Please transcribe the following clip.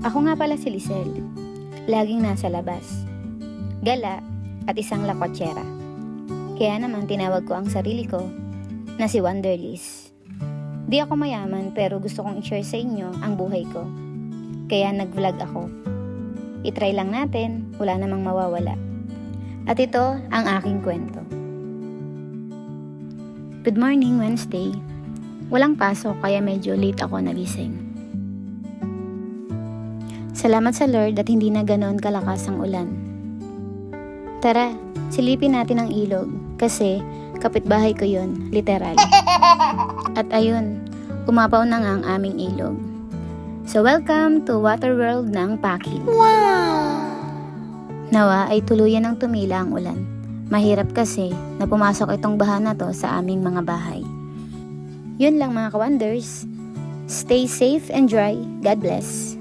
Ako nga pala si Lisel. Laging nasa labas. Gala at isang lakwatsera. Kaya naman tinawag ko ang sarili ko na si Wonderlies. Di ako mayaman pero gusto kong i-share sa inyo ang buhay ko. Kaya nag-vlog ako. I-try lang natin, wala namang mawawala. At ito ang aking kwento. Good morning, Wednesday. Walang pasok kaya medyo late ako nagising. Salamat sa Lord at hindi na ganoon kalakas ang ulan. Tara, silipin natin ang ilog kasi kapitbahay ko yun, literal. At ayun, umapaw na nga ang aming ilog. So welcome to Waterworld ng Pakil. Wow! Nawa ay tuluyan ng tumila ang ulan. Mahirap kasi na pumasok itong baha na to sa aming mga bahay. Yun lang mga ka-wonders. Stay safe and dry. God bless.